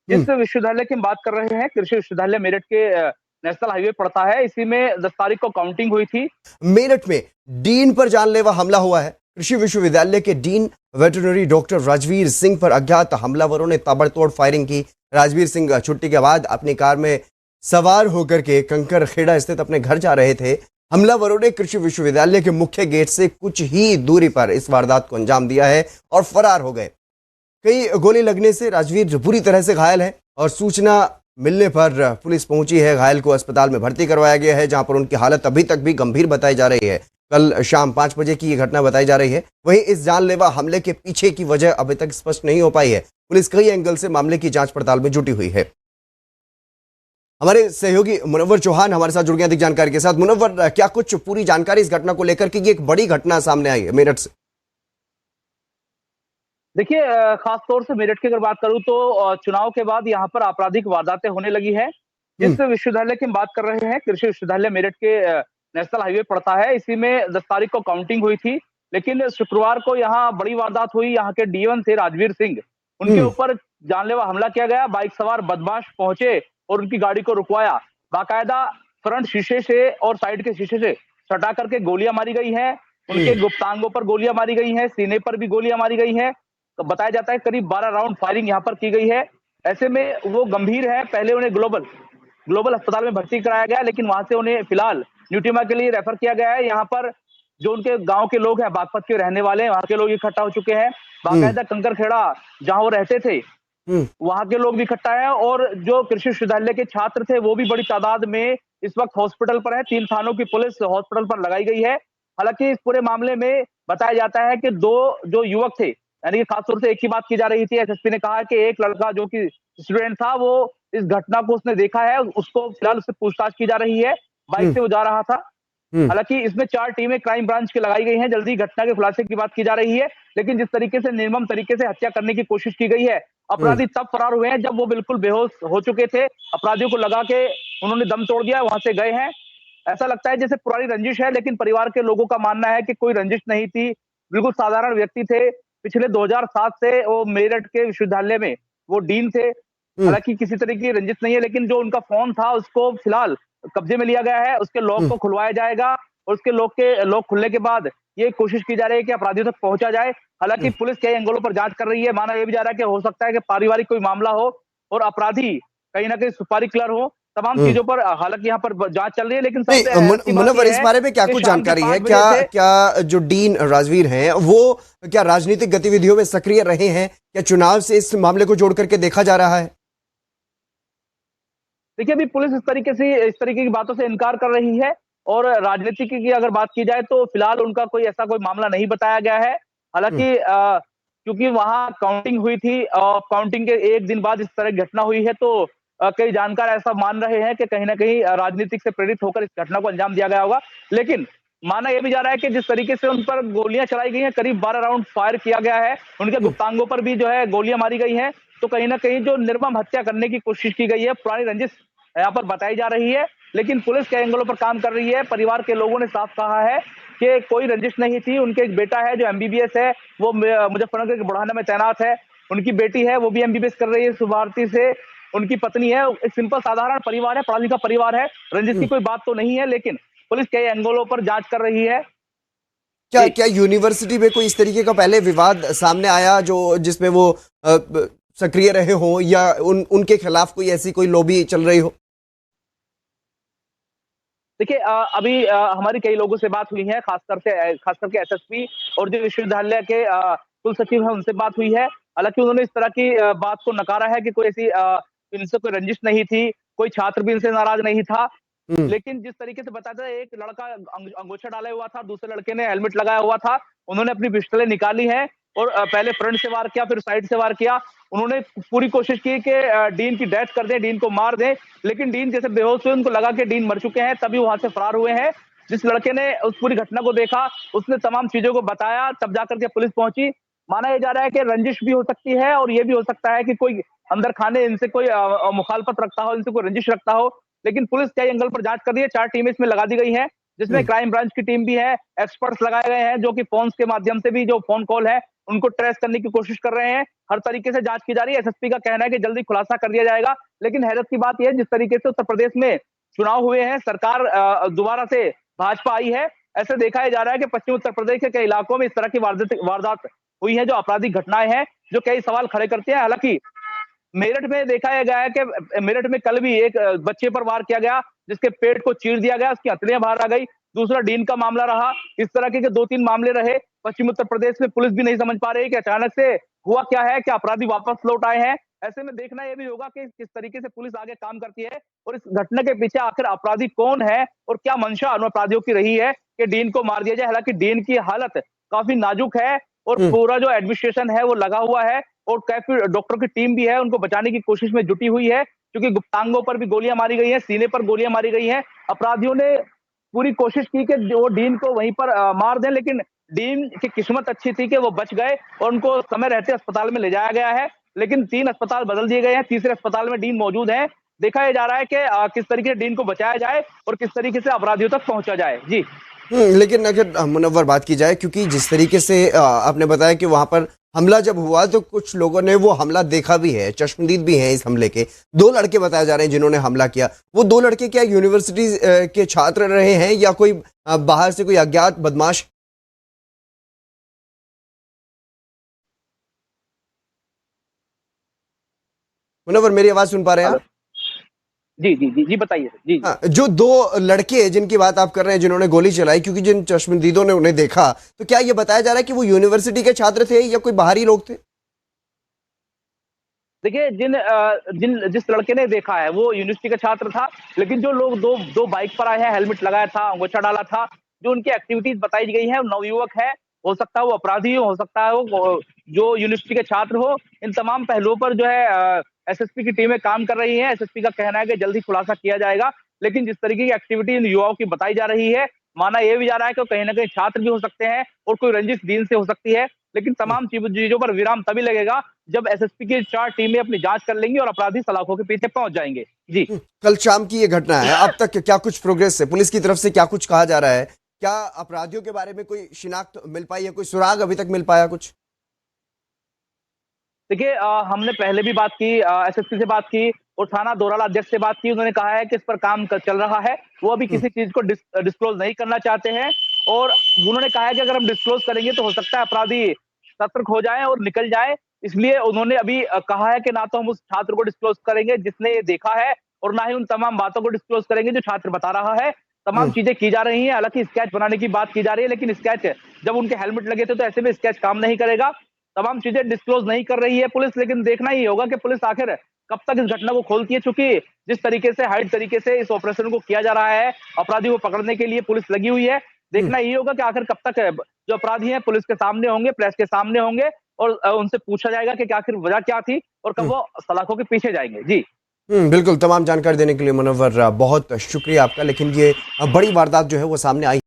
जिस विश्वविद्यालय की हम बात कर रहे हैं, कृषि विश्वविद्यालय मेरठ के नेशनल हाईवे पड़ता है। इसी में 10 तारीख को काउंटिंग हुई थी। मेरठ में डीन पर जानलेवा हमला हुआ है। कृषि विश्वविद्यालय के dean veterinary doctor Rajveer Singh पर अज्ञात हमलावरों ने ताबड़तोड़ फायरिंग की। राजवीर सिंह छुट्टी के बाद अपनी कार में सवार होकर के कंकरखेड़ा स्थित अपने घर जा रहे थे। हमलावरों ने कृषि विश्वविद्यालय के मुख्य गेट से कुछ ही दूरी पर इस वारदात को अंजाम दिया है और फरार हो गए। कई गोली लगने से राजवीर बुरी तरह से घायल है और सूचना मिलने पर पुलिस पहुंची है। घायल को अस्पताल में भर्ती करवाया गया है, जहां पर उनकी हालत अभी तक भी गंभीर बताई जा रही है। कल शाम 5 बजे की यह घटना बताई जा रही है। वहीं इस जानलेवा हमले के पीछे की वजह अभी तक स्पष्ट नहीं हो पाई है। पुलिस कई एंगल से मामले की जांच पड़ताल में जुटी हुई है। हमारे सहयोगी मुनव्वर चौहान हमारे साथ जुड़ गए अधिक जानकारी के साथ। मुनव्वर, क्या कुछ पूरी जानकारी इस घटना को लेकर कि ये एक बड़ी घटना सामने आई है मेरठ से? देखिए, खास तौर से मेरठ की अगर बात करूं तो चुनाव के बाद यहाँ पर आपराधिक वारदातें होने लगी है। जिस विश्वविद्यालय की हम बात कर रहे हैं, कृषि विश्वविद्यालय मेरठ के नेशनल हाईवे पड़ता है। इसी में 10 तारीख को काउंटिंग हुई थी, लेकिन शुक्रवार को यहाँ बड़ी वारदात हुई। यहाँ के D1 थे राजवीर सिंह, उनके ऊपर जानलेवा हमला किया गया। बाइक सवार बदमाश पहुंचे और उनकी गाड़ी को रुकवाया। बाकायदा फ्रंट शीशे से और साइड के शीशे से सटा करके गोलियां मारी गई हैं। उनके गुप्तांगों पर गोलियां मारी गई हैं, सीने पर भी गोलियां मारी गई हैं। तो बताया जाता है करीब 12 राउंड फायरिंग यहाँ पर की गई है। ऐसे में वो गंभीर है। पहले उन्हें ग्लोबल अस्पताल में भर्ती कराया गया, लेकिन वहां से उन्हें फिलहाल न्यूटीमा के लिए रेफर किया गया है। यहाँ पर जो उनके गांव के लोग हैं, बागपत के रहने वाले हैं, वहां के लोग इकट्ठा हो चुके हैं। बाकायदा कंकरखेड़ा जहां वो रहते थे, वहां के लोग भी इकट्ठा है और जो कृषि विश्वविद्यालय के छात्र थे वो भी बड़ी तादाद में इस वक्त हॉस्पिटल पर है। 3 थानों की पुलिस हॉस्पिटल पर लगाई गई है। हालांकि इस पूरे मामले में बताया जाता है कि 2 जो युवक थे, यानी कि खासतौर से एक की बात की जा रही थी। एसएसपी ने कहा कि एक लड़का जो कि स्टूडेंट था, वो इस घटना को उसने देखा है, उसको फिलहाल उससे पूछताछ की जा रही है। बाइक से वो जा रहा था। हालांकि इसमें 4 टीमें क्राइम ब्रांच की लगाई गई हैं। जल्दी घटना के खुलासे की बात की जा रही है, लेकिन जिस तरीके से निर्मम तरीके से हत्या करने की कोशिश की गई है, अपराधी तब फरार हुए हैं जब वो बिल्कुल बेहोश हो चुके थे। अपराधियों को लगा के उन्होंने दम तोड़ दिया, वहां से गए हैं। ऐसा लगता है जैसे पुरानी रंजिश है, लेकिन परिवार के लोगों का मानना है कि कोई रंजिश नहीं थी। बिल्कुल साधारण व्यक्ति थे। पिछले 2007 से वो मेरठ के विश्वविद्यालय में वो डीन थे। हालांकि किसी तरह की रंजिश नहीं है, लेकिन जो उनका फोन था उसको फिलहाल कब्जे में लिया गया है। उसके लॉक को खुलवाया जाएगा और उसके लॉक खुलने के बाद ये कोशिश की जा रही है कि अपराधियों तक पहुंचा जाए। हालांकि पुलिस कई एंगलों पर जांच कर रही है। माना यह भी जा रहा है कि हो सकता है कि पारिवारिक कोई मामला हो और अपराधी कहीं ना कहीं सुपारी किलर हो। तमाम चीजों पर हालांकि यहाँ पर जांच चल रही है, लेकिन सबसे मुनव्वर, इस बारे में क्या कुछ जानकारी है? क्या जो डीन राजवीर हैं वो क्या राजनीतिक गतिविधियों में सक्रिय रहे हैं? क्या चुनाव से इस मामले को जोड़ करके देखा जा रहा है? देखिए, अभी पुलिस इस तरीके की बातों से इनकार कर रही है और राजनीति की अगर बात की जाए तो फिलहाल उनका कोई मामला नहीं बताया गया है। हालांकि क्योंकि वहां काउंटिंग हुई थी और काउंटिंग के 1 दिन बाद इस तरह की घटना हुई है, तो कई जानकार ऐसा मान रहे हैं कि कहीं ना कहीं राजनीतिक से प्रेरित होकर इस घटना को अंजाम दिया गया होगा। लेकिन माना यह भी जा रहा है कि जिस तरीके से उन पर गोलियां चलाई गई हैं, करीब 12 राउंड फायर किया गया है, उनके गुप्तांगों पर भी जो है गोलियां मारी गई हैं, तो कहीं ना कहीं जो निर्मम हत्या करने की कोशिश की गई है, पुरानी रंजिश यहाँ पर बताई जा रही है। लेकिन पुलिस कई एंगलों पर काम कर रही है। परिवार के लोगों ने साफ कहा है कि कोई रंजिश नहीं थी। उनके एक बेटा है जो एमबीबीएस है, वो मुजफ्फरनगर के बुढ़ाना में तैनात है। उनकी बेटी है, वो भी एमबीबीएस कर रही है शुभारती से। उनकी पत्नी है। एक सिंपल साधारण परिवार है, पढ़ा लिखा परिवार है। रंजिश की कोई बात तो नहीं है, लेकिन पुलिस कई एंगलों पर जांच कर रही है। क्या क्या यूनिवर्सिटी में कोई इस तरीके का पहले विवाद सामने आया जो जिसमें वो सक्रिय रहे हो, या उनके खिलाफ कोई लॉबी चल रही हो? देखिए, अभी हमारी कई लोगों से बात हुई है, खास करके एसएसपी और जो विश्वविद्यालय के कुल सचिव हैं उनसे बात हुई है। हालांकि उन्होंने इस तरह की बात को नकारा है कि कोई ऐसी इनसे कोई रंजिश नहीं थी, कोई छात्र भी इनसे नाराज नहीं था। लेकिन जिस तरीके से बताया था, एक लड़का अंगोछा डाला हुआ था, दूसरे लड़के ने हेलमेट लगाया हुआ था। उन्होंने अपनी पिस्टलें निकाली हैं और पहले फ्रंट से वार किया, फिर साइड से वार किया। उन्होंने पूरी कोशिश की कि डीन की डेथ कर दें, डीन को मार दें, लेकिन डीन जैसे बेहोश हुए, उनको लगा कि डीन मर चुके हैं, तभी वहां से फरार हुए हैं। जिस लड़के ने उस पूरी घटना को देखा, उसने तमाम चीजों को बताया, तब जाकर के पुलिस पहुंची। माना यह जा रहा है कि रंजिश भी हो सकती है और ये भी हो सकता है कि कोई अंदर खाने इनसे कोई मुखालफत रखता हो, इनसे कोई रंजिश रखता हो। लेकिन पुलिस कई एंगल पर जांच कर रही है। 4 टीमें इसमें लगा दी गई हैं, जिसमें क्राइम ब्रांच की टीम भी है, एक्सपर्ट्स लगाए गए हैं जो कि फोन के माध्यम से भी जो फोन कॉल है उनको ट्रेस करने की कोशिश कर रहे हैं। हर तरीके से जांच की जा रही है। एसएसपी का कहना है कि जल्दी खुलासा कर दिया जाएगा। लेकिन हैरत की बात यह है, जिस तरीके से उत्तर प्रदेश में चुनाव हुए हैं, सरकार दोबारा से भाजपा आई है, ऐसे देखा जा रहा है कि पश्चिम उत्तर प्रदेश के कई इलाकों में इस तरह की वारदात हुई है, जो आपराधिक घटनाएं हैं, जो कई सवाल खड़े करते हैं। हालांकि मेरठ में देखा गया है कि मेरठ में कल भी एक बच्चे पर वार किया गया, जिसके पेट को चीर दिया गया, उसकी हथेलियां बाहर आ गई। दूसरा डीन का मामला रहा। इस तरह के 2-3 मामले रहे। पश्चिम उत्तर प्रदेश में पुलिस भी नहीं समझ पा रही है कि अचानक से हुआ क्या है, क्या अपराधी वापस लौट आए हैं। ऐसे में देखना यह भी होगा कि किस तरीके से पुलिस आगे काम करती है और इस घटना के पीछे आखिर अपराधी कौन है और क्या मंशा उन अपराधियों की रही है कि डीन को मार दिया जाए। हालांकि डीन की हालत काफी नाजुक है और पूरा जो एडमिनिस्ट्रेशन है वो लगा हुआ है और काफी डॉक्टरों की टीम भी है, उनको बचाने की कोशिश में जुटी हुई है, क्योंकि गुप्तांगों पर भी गोलियां मारी गई हैं, सीने पर गोलियां मारी गई हैं। अपराधियों ने पूरी कोशिश की कि वो डीन को वहीं पर मार दें, लेकिन डीन की किस्मत अच्छी थी कि वो बच गए और उनको समय रहते अस्पताल में ले जाया गया है। लेकिन 3 अस्पताल बदल दिए गए हैं, तीसरे अस्पताल में डीन मौजूद है। देखा यह जा रहा है कि किस तरीके से डीन को बचाया जाए और किस तरीके से अपराधियों तक पहुंचा जाए। जी। लेकिन अगर मुनव्वर बात की जाए, क्योंकि जिस तरीके से आपने बताया कि वहां पर हमला जब हुआ तो कुछ लोगों ने वो हमला देखा भी है, चश्मदीद भी हैं इस हमले के। 2 लड़के बताए जा रहे हैं जिन्होंने हमला किया। वो 2 लड़के क्या यूनिवर्सिटी के छात्र रहे हैं या कोई बाहर से कोई अज्ञात बदमाश? मुनव्वर, मेरी आवाज सुन पा रहे हैं आप? जी जी जी जी, बताइए। जी जी। हाँ, जो 2 लड़के जिनकी बात आप कर रहे हैं जिन्होंने गोली चलाई, क्योंकि जिन चश्मदीदों ने उन्हें देखा, तो क्या ये बताया जा रहा है कि वो यूनिवर्सिटी के छात्र थे या कोई बाहरी लोग थे? देखिए, जिस लड़के ने देखा है वो यूनिवर्सिटी का छात्र था, लेकिन जो लोग दो बाइक पर आए हैं, हेलमेट लगाया था, अंगोछा डाला था, जो उनकी एक्टिविटीज बताई गई है, वो नवयुवक है। हो सकता है वो अपराधी हो सकता है वो जो यूनिवर्सिटी के छात्र हो। इन तमाम पहलुओं पर जो है एसएसपी की टीमें काम कर रही हैं। एसएसपी का कहना है कि जल्दी खुलासा किया जाएगा। लेकिन जिस तरीके की एक्टिविटी इन युवाओं की बताई जा रही है, माना यह भी जा रहा है कि कहीं ना कहीं छात्र भी हो सकते हैं और कोई रंजिश दीन से हो सकती है। लेकिन तमाम चीजों पर विराम तभी लगेगा जब एसएसपी की 4 टीमें अपनी जांच कर लेंगी और अपराधी सलाखों के पीछे पहुंच जाएंगे। जी। कल शाम की ये घटना है, अब तक क्या कुछ प्रोग्रेस है? पुलिस की तरफ से क्या कुछ कहा जा रहा है? क्या अपराधियों के बारे में कोई शिनाख्त मिल पाई है? कोई सुराग अभी तक मिल पाया कुछ? देखिए, हमने पहले भी बात की, एसएसपी से बात की और थाना दोराला अध्यक्ष से बात की। उन्होंने कहा है कि इस पर काम चल रहा है। वो अभी किसी चीज को डिस्क्लोज नहीं करना चाहते हैं और उन्होंने कहा है कि अगर हम डिस्क्लोज करेंगे तो हो सकता है अपराधी सतर्क हो जाए और निकल जाए। इसलिए उन्होंने अभी कहा है कि ना तो हम उस छात्र को डिस्क्लोज करेंगे जिसने ये देखा है और ना ही उन तमाम बातों को डिस्क्लोज करेंगे जो छात्र बता रहा है। तमाम चीजें की जा रही हैं। हालांकि स्केच बनाने की बात की जा रही है, लेकिन स्केच जब उनके हेलमेट लगे थे तो ऐसे में स्केच काम नहीं करेगा। तमाम चीजें डिस्क्लोज नहीं कर रही है पुलिस, लेकिन देखना ही होगा कि पुलिस आखिर कब तक इस घटना को खोलती है। चूंकि जिस तरीके से हाइड तरीके से इस ऑपरेशन को किया जा रहा है, अपराधी को पकड़ने के लिए पुलिस लगी हुई है। देखना ये होगा कि आखिर कब तक जो अपराधी हैं पुलिस के सामने होंगे, प्रेस के सामने होंगे और उनसे पूछा जाएगा कि आखिर वजह क्या थी और कब वो सलाखों के पीछे जाएंगे। जी। बिल्कुल, तमाम जानकारी देने के लिए मुनव्वर बहुत शुक्रिया आपका। लेकिन ये बड़ी वारदात जो है वो सामने आई।